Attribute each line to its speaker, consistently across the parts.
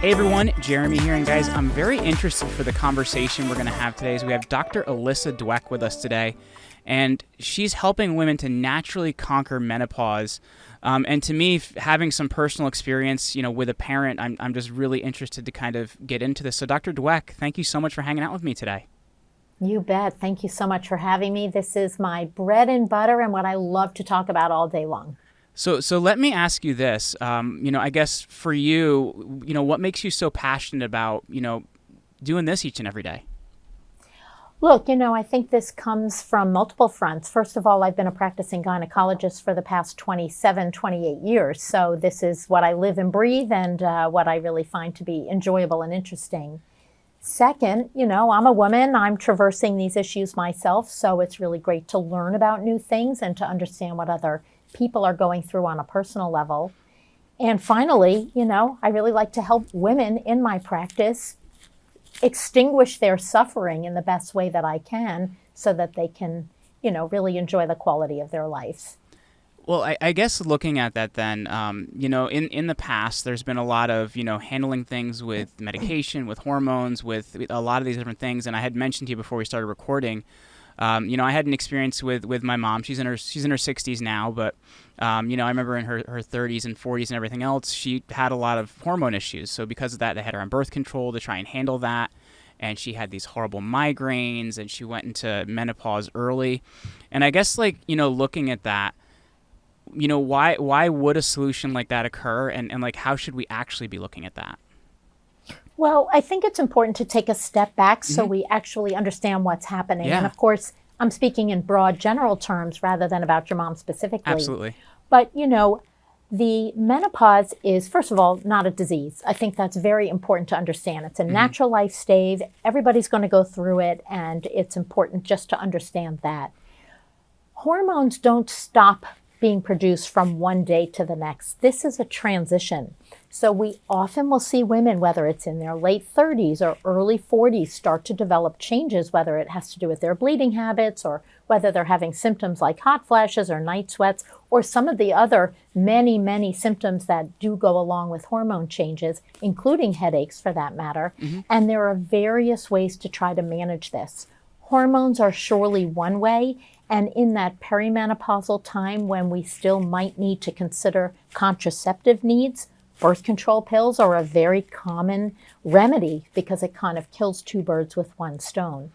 Speaker 1: Hey everyone, Jeremy here, and guys, I'm very interested for the conversation we're going to have today. We have Dr. Alyssa Dweck with us today, and she's helping women to naturally conquer menopause. And to me, having some personal experience, with a parent, I'm just really interested to kind of get into this. So Dr. Dweck, thank you so much for hanging out with me today.
Speaker 2: You bet. Thank you so much for having me. This is my bread and butter and what I love to talk about all day long.
Speaker 1: So let me ask you this. I guess for you, what makes you so passionate about, doing this each and every day?
Speaker 2: Look, I think this comes from multiple fronts. First of all, I've been a practicing gynecologist for the past 27, 28 years. So this is what I live and breathe and what I really find to be enjoyable and interesting. Second, I'm a woman. I'm traversing these issues myself. So it's really great to learn about new things and to understand what other people are going through on a personal level. And finally, I really like to help women in my practice extinguish their suffering in the best way that I can so that they can, really enjoy the quality of their lives.
Speaker 1: Well, I guess looking at that then, in the past, there's been a lot of, handling things with medication, with hormones, with a lot of these different things. And I had mentioned to you before we started recording, I had an experience with my mom. She's in her 60s now, but I remember in her 30s and 40s and everything else, she had a lot of hormone issues. So because of that, they had her on birth control to try and handle that. And she had these horrible migraines, and she went into menopause early. And I guess looking at that, why would a solution like that occur, and how should we actually be looking at that?
Speaker 2: Well, I think it's important to take a step back so we actually understand what's happening.
Speaker 1: Yeah.
Speaker 2: And of course, I'm speaking in broad general terms rather than about your mom specifically.
Speaker 1: Absolutely.
Speaker 2: But, the menopause is, first of all, not a disease. I think that's very important to understand. It's a natural life stage. Everybody's going to go through it, and it's important just to understand that. Hormones don't stop being produced from one day to the next. This is a transition. So we often will see women, whether it's in their late 30s or early 40s, start to develop changes, whether it has to do with their bleeding habits or whether they're having symptoms like hot flashes or night sweats or some of the other many, many symptoms that do go along with hormone changes, including headaches for that matter. And there are various ways to try to manage this. Hormones are surely one way. And in that perimenopausal time when we still might need to consider contraceptive needs, birth control pills are a very common remedy because it kind of kills two birds with one stone.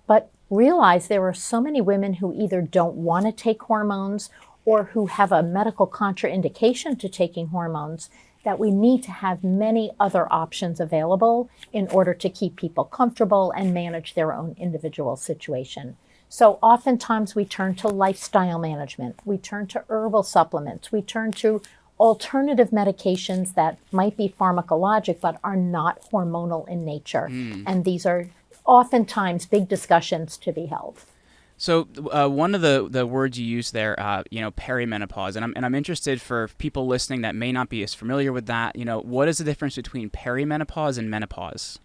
Speaker 2: But realize there are so many women who either don't want to take hormones or who have a medical contraindication to taking hormones that we need to have many other options available in order to keep people comfortable and manage their own individual situation. So oftentimes we turn to lifestyle management, we turn to herbal supplements, we turn to alternative medications that might be pharmacologic but are not hormonal in nature. And these are oftentimes big discussions to be held.
Speaker 1: So one of the words you used there, perimenopause, and I'm interested for people listening that may not be as familiar with that. What is the difference between perimenopause and menopause?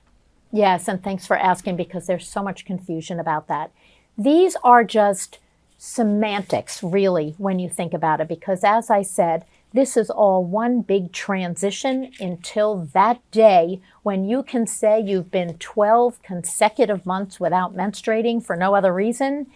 Speaker 2: Yes, and thanks for asking because there's so much confusion about that. These are just semantics, really, when you think about it, because as I said, this is all one big transition until that day when you can say you've been 12 consecutive months without menstruating for no other reason.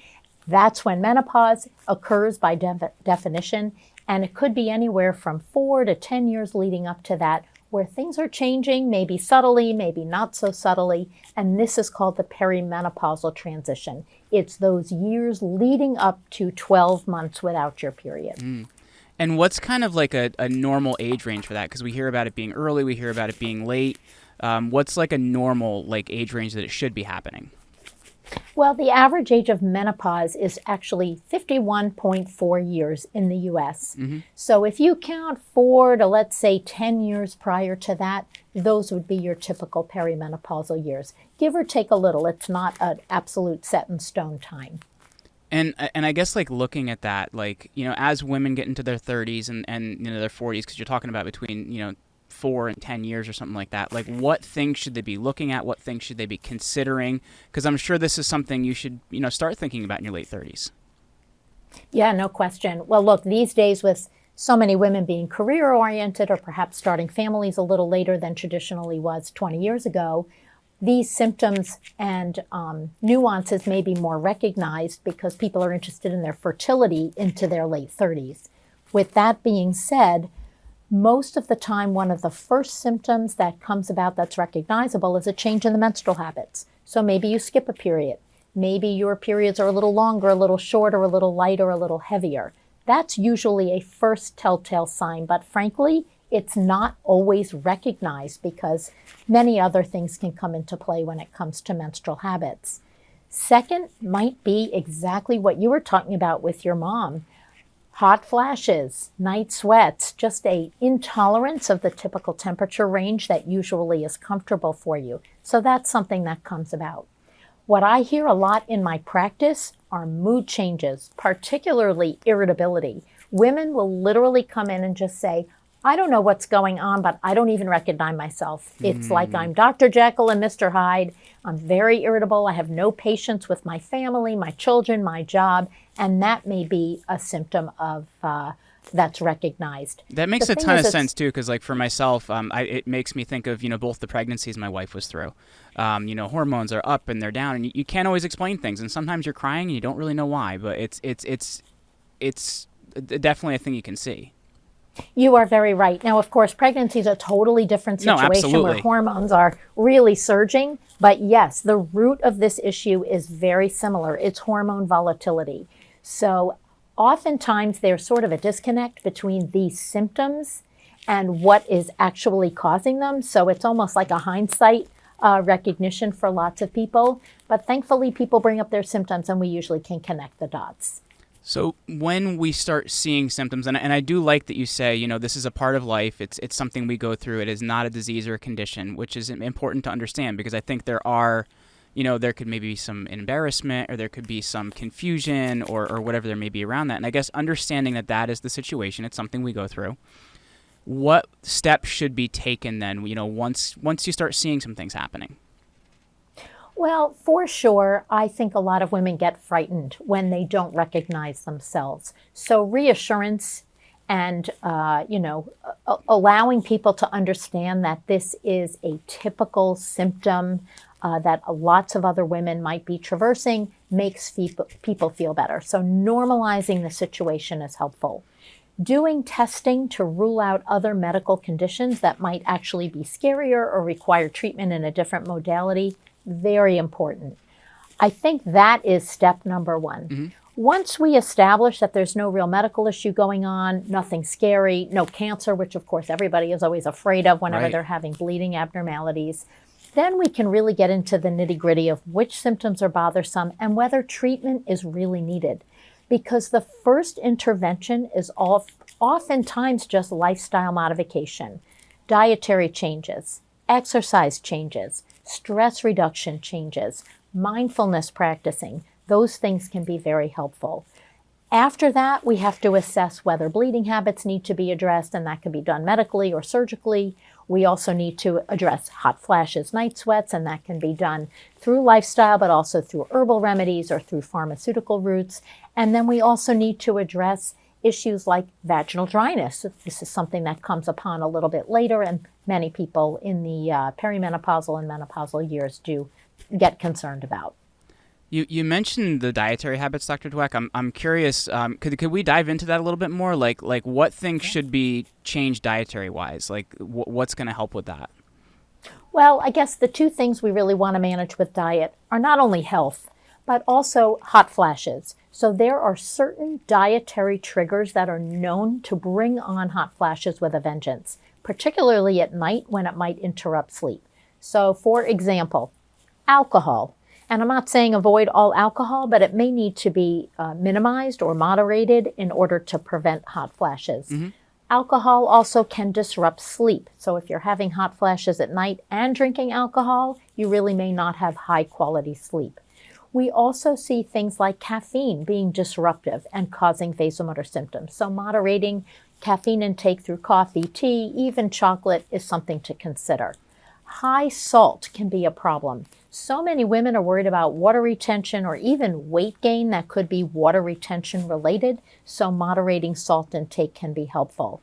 Speaker 2: That's when menopause occurs by definition, and it could be anywhere from 4 to 10 years leading up to that, where things are changing, maybe subtly, maybe not so subtly, and this is called the perimenopausal transition. It's those years leading up to 12 months without your period.
Speaker 1: And what's kind of like a normal age range for that? Because we hear about it being early, we hear about it being late. What's like a normal age range that it should be happening?
Speaker 2: Well, the average age of menopause is actually 51.4 years in the U.S. So if you count 4 to, let's say, 10 years prior to that, those would be your typical perimenopausal years. Give or take a little. It's not an absolute set in stone time.
Speaker 1: And I guess looking at that, as women get into their 30s and their 40s, because you're talking about between 4 and 10 years or something like that, what things should they be looking at? What things should they be considering? Because I'm sure this is something you should start thinking about in your late 30s.
Speaker 2: Yeah, no question. Well, look, these days with so many women being career-oriented or perhaps starting families a little later than traditionally was 20 years ago, these symptoms and nuances may be more recognized because people are interested in their fertility into their late 30s. With that being said, most of the time, one of the first symptoms that comes about that's recognizable is a change in the menstrual habits. So maybe you skip a period. Maybe your periods are a little longer, a little shorter, a little lighter, a little heavier. That's usually a first telltale sign, but frankly, it's not always recognized because many other things can come into play when it comes to menstrual habits. Second might be exactly what you were talking about with your mom. Hot flashes, night sweats, just a intolerance of the typical temperature range that usually is comfortable for you. So that's something that comes about. What I hear a lot in my practice are mood changes, particularly irritability. Women will literally come in and just say, I don't know what's going on, but I don't even recognize myself. It's like I'm Dr. Jekyll and Mr. Hyde. I'm very irritable. I have no patience with my family, my children, my job, and that may be a symptom of that's recognized.
Speaker 1: That makes a ton of sense too, because like for myself, it makes me think of both the pregnancies my wife was through. Hormones are up and they're down, and you can't always explain things, and sometimes you're crying and you don't really know why. But it's definitely a thing you can see.
Speaker 2: You are very right. Now, of course, pregnancy is a totally different situation where hormones are really surging. But yes, the root of this issue is very similar. It's hormone volatility. So oftentimes there's sort of a disconnect between these symptoms and what is actually causing them. So it's almost like a hindsight recognition for lots of people. But thankfully, people bring up their symptoms and we usually can connect the dots.
Speaker 1: So when we start seeing symptoms, and I do like that you say, this is a part of life. It's something we go through. It is not a disease or a condition, which is important to understand because I think there are, there could maybe be some embarrassment or there could be some confusion or whatever there may be around that. And I guess understanding that that is the situation, it's something we go through. What steps should be taken then, once you start seeing some things happening?
Speaker 2: Well, for sure, I think a lot of women get frightened when they don't recognize themselves. So reassurance and, allowing people to understand that this is a typical symptom that lots of other women might be traversing makes people feel better. So normalizing the situation is helpful. Doing testing to rule out other medical conditions that might actually be scarier or require treatment in a different modality, very important. I think that is step number one. Mm-hmm. Once we establish that there's no real medical issue going on, nothing scary, no cancer, which of course everybody is always afraid of whenever they're having bleeding abnormalities, then we can really get into the nitty-gritty of which symptoms are bothersome and whether treatment is really needed. Because the first intervention is oftentimes just lifestyle modification, dietary changes, exercise changes, stress reduction changes, mindfulness practicing. Those things can be very helpful. After that, we have to assess whether bleeding habits need to be addressed, and that can be done medically or surgically. We also need to address hot flashes, night sweats, and that can be done through lifestyle, but also through herbal remedies or through pharmaceutical routes. And then we also need to address issues like vaginal dryness. This is something that comes upon a little bit later, and many people in the perimenopausal and menopausal years do get concerned about.
Speaker 1: You mentioned the dietary habits, Dr. Dweck. I'm curious. Could we dive into that a little bit more? Like what things should be changed dietary wise? Like what's going to help with that?
Speaker 2: Well, I guess the two things we really want to manage with diet are not only health, but also hot flashes. So there are certain dietary triggers that are known to bring on hot flashes with a vengeance, particularly at night when it might interrupt sleep. So for example, alcohol. And I'm not saying avoid all alcohol, but it may need to be minimized or moderated in order to prevent hot flashes. Mm-hmm. Alcohol also can disrupt sleep. So if you're having hot flashes at night and drinking alcohol, you really may not have high quality sleep. We also see things like caffeine being disruptive and causing vasomotor symptoms. So moderating caffeine intake through coffee, tea, even chocolate is something to consider. High salt can be a problem. So many women are worried about water retention or even weight gain that could be water retention related, so moderating salt intake can be helpful.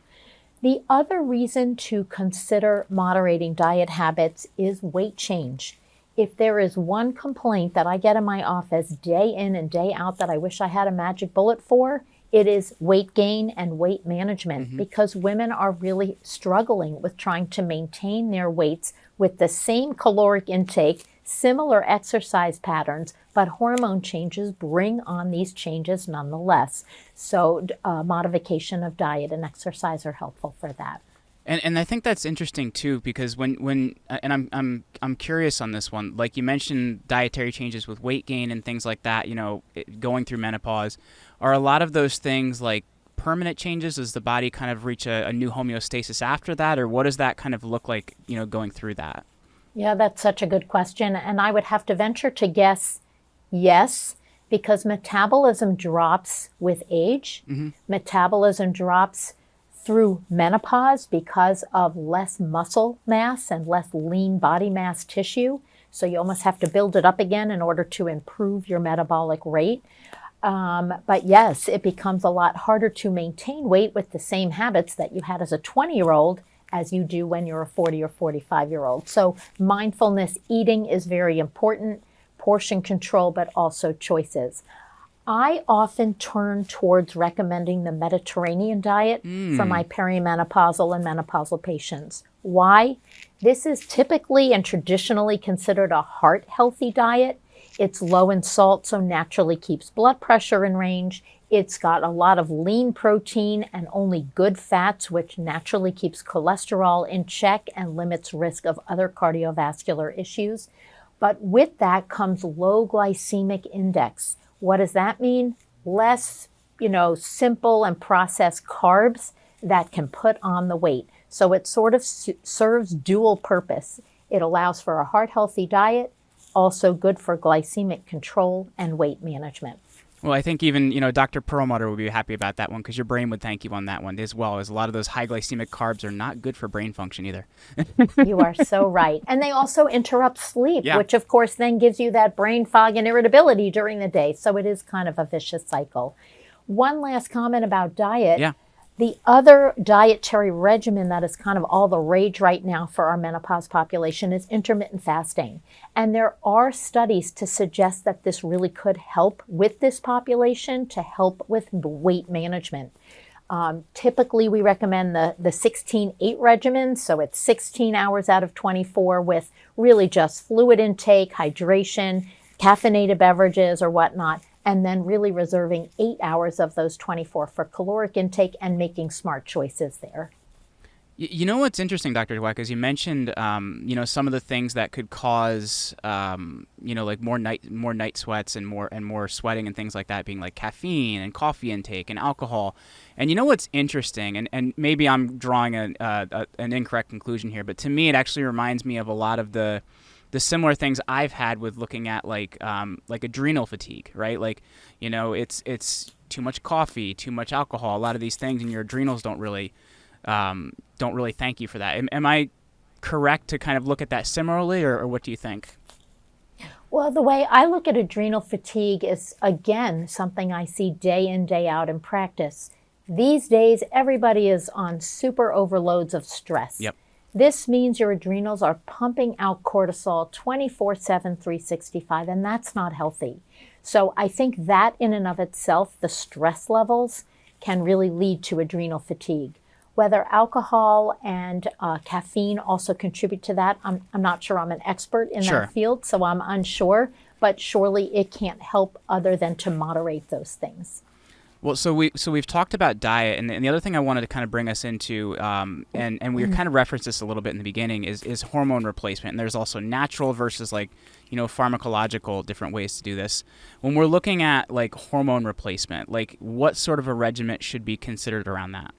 Speaker 2: The other reason to consider moderating diet habits is weight change. If there is one complaint that I get in my office day in and day out that I wish I had a magic bullet for, it is weight gain and weight management, because women are really struggling with trying to maintain their weights with the same caloric intake, similar exercise patterns, but hormone changes bring on these changes nonetheless. So modification of diet and exercise are helpful for that.
Speaker 1: And I think that's interesting too, because when and I'm curious on this one. Like you mentioned, dietary changes with weight gain and things like that. Going through menopause, are a lot of those things like permanent changes? Does the body kind of reach a new homeostasis after that, or what does that kind of look like? Going through that.
Speaker 2: Yeah, that's such a good question, and I would have to venture to guess yes, because metabolism drops with age. Metabolism drops through menopause because of less muscle mass and less lean body mass tissue. So you almost have to build it up again in order to improve your metabolic rate. But yes, it becomes a lot harder to maintain weight with the same habits that you had as a 20-year-old as you do when you're a 40 or 45-year-old. So mindfulness eating is very important, portion control, but also choices. I often turn towards recommending the Mediterranean diet for my perimenopausal and menopausal patients. Why? This is typically and traditionally considered a heart-healthy diet. It's low in salt, so naturally keeps blood pressure in range. It's got a lot of lean protein and only good fats, which naturally keeps cholesterol in check and limits risk of other cardiovascular issues. But with that comes low glycemic index. What does that mean? Less, simple and processed carbs that can put on the weight. So it sort of serves dual purpose. It allows for a heart-healthy diet, also good for glycemic control and weight management.
Speaker 1: Well, I think even, Dr. Perlmutter would be happy about that one, because your brain would thank you on that one as well, as a lot of those high glycemic carbs are not good for brain function either.
Speaker 2: You are so right. And they also interrupt sleep, which of course then gives you that brain fog and irritability during the day. So it is kind of a vicious cycle. One last comment about diet.
Speaker 1: Yeah.
Speaker 2: The other dietary regimen that is kind of all the rage right now for our menopause population is intermittent fasting. And there are studies to suggest that this really could help with this population, to help with weight management. Typically, we recommend the 16-8 regimen, so it's 16 hours out of 24 with really just fluid intake, hydration, caffeinated beverages or whatnot, and then really reserving 8 hours of those 24 for caloric intake and making smart choices there.
Speaker 1: You know what's interesting, Dr. Dweck, is you mentioned, some of the things that could cause, like more night sweats and more sweating and things like that, being like caffeine and coffee intake and alcohol. And you know what's interesting, and maybe I'm drawing an incorrect conclusion here, but to me it actually reminds me of a lot of the similar things I've had with looking at like adrenal fatigue, right? Like, it's too much coffee, too much alcohol, a lot of these things, and your adrenals don't really thank you for that. Am I correct to kind of look at that similarly, or what do you think?
Speaker 2: Well, the way I look at adrenal fatigue is, again, something I see day in, day out in practice. These days, everybody is on super overloads of stress.
Speaker 1: Yep.
Speaker 2: This means your adrenals are pumping out cortisol 24/7, 365, and that's not healthy. So I think that in and of itself, the stress levels can really lead to adrenal fatigue. Whether alcohol and caffeine also contribute to that, I'm not sure. I'm an expert in that field, so I'm unsure, but surely it can't help other than to moderate those things.
Speaker 1: Well, so we've talked about diet, and the other thing I wanted to kind of bring us into, and we kind of referenced this a little bit in the beginning, is hormone replacement. And there's also natural versus pharmacological different ways to do this. When we're looking at like hormone replacement, like what sort of a regimen should be considered around that?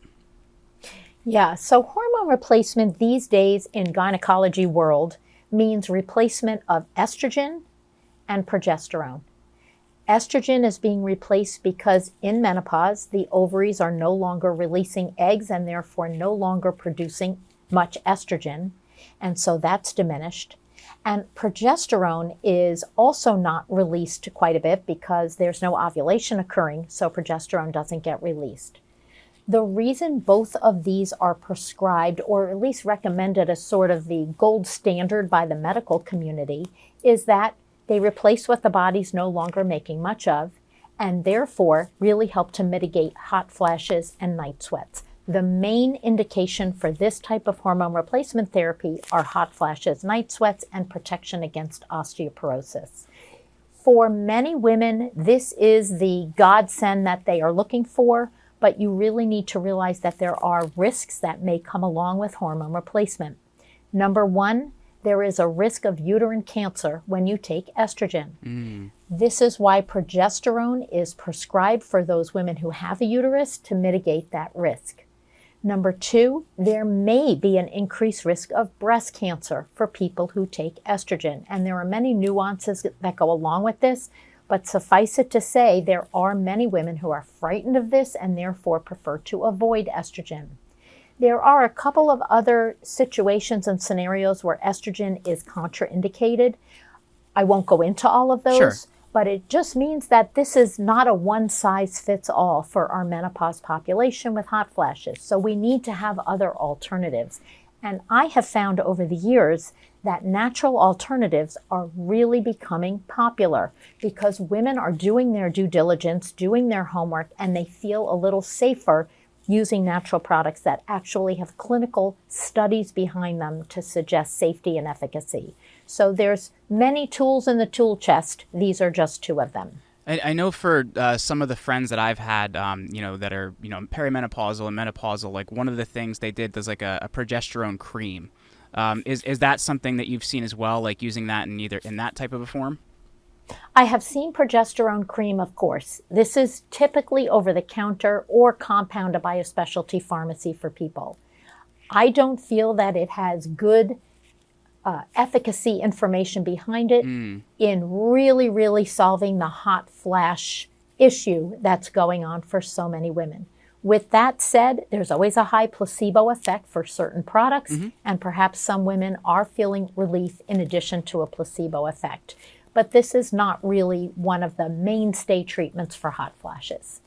Speaker 2: Yeah, so hormone replacement these days in gynecology world means replacement of estrogen and progesterone. Estrogen is being replaced because in menopause, the ovaries are no longer releasing eggs and therefore no longer producing much estrogen. and so that's diminished. And progesterone is also not released quite a bit because there's no ovulation occurring, so progesterone doesn't get released. The reason both of these are prescribed, or at least recommended as sort of the gold standard by the medical community, is that they replace what the body's no longer making much of, and therefore really help to mitigate hot flashes and night sweats. The main indication for this type of hormone replacement therapy are hot flashes, night sweats, and protection against osteoporosis. For many women, this is the godsend that they are looking for, but you really need to realize that there are risks that may come along with hormone replacement. Number one, there is a risk of uterine cancer when you take estrogen. This is why progesterone is prescribed for those women who have a uterus to mitigate that risk. Number two, there may be an increased risk of breast cancer for people who take estrogen. And there are many nuances that go along with this, but suffice it to say, there are many women who are frightened of this and therefore prefer to avoid estrogen. There are a couple of other situations and scenarios where estrogen is contraindicated. I won't go into all of those.
Speaker 1: Sure.
Speaker 2: But it just means that this is not a one-size-fits-all for our menopause population with hot flashes. So we need to have other alternatives. And I have found over the years that natural alternatives are really becoming popular because women are doing their due diligence, doing their homework, and they feel a little safer using natural products that actually have clinical studies behind them to suggest safety and efficacy. So there's many tools in the tool chest. These are just two of them.
Speaker 1: I know for some of the friends that I've had, that are, perimenopausal and menopausal, like one of the things they did was like a progesterone cream. Is that something that you've seen as well, like using that in that type of a form?
Speaker 2: I have seen progesterone cream, of course. This is typically over the counter or compounded by a specialty pharmacy for people. I don't feel that it has good efficacy information behind it in really, really solving the hot flash issue that's going on for so many women. With that said, there's always a high placebo effect for certain products, and perhaps some women are feeling relief in addition to a placebo effect. But this is not really one of the mainstay treatments for hot flashes.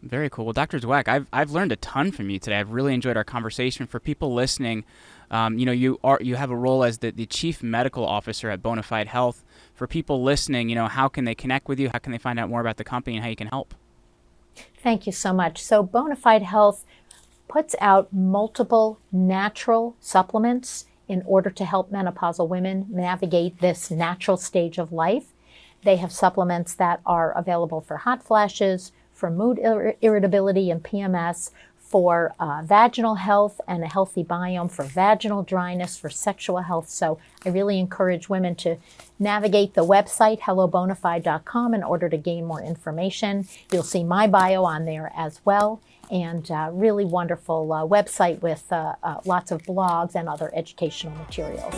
Speaker 1: Very cool. Well, Dr. Dweck, I've learned a ton from you today. I've really enjoyed our conversation. For people listening, you have a role as the Chief Medical Officer at Bonafide Health. For people listening, how can they connect with you? How can they find out more about the company and how you can help?
Speaker 2: Thank you so much. So Bonafide Health puts out multiple natural supplements in order to help menopausal women navigate this natural stage of life. They have supplements that are available for hot flashes, for mood irritability and PMS, for vaginal health and a healthy biome, for vaginal dryness, for sexual health. So I really encourage women to navigate the website, hellobonafide.com, in order to gain more information. You'll see my bio on there as well, and really wonderful website with lots of blogs and other educational materials.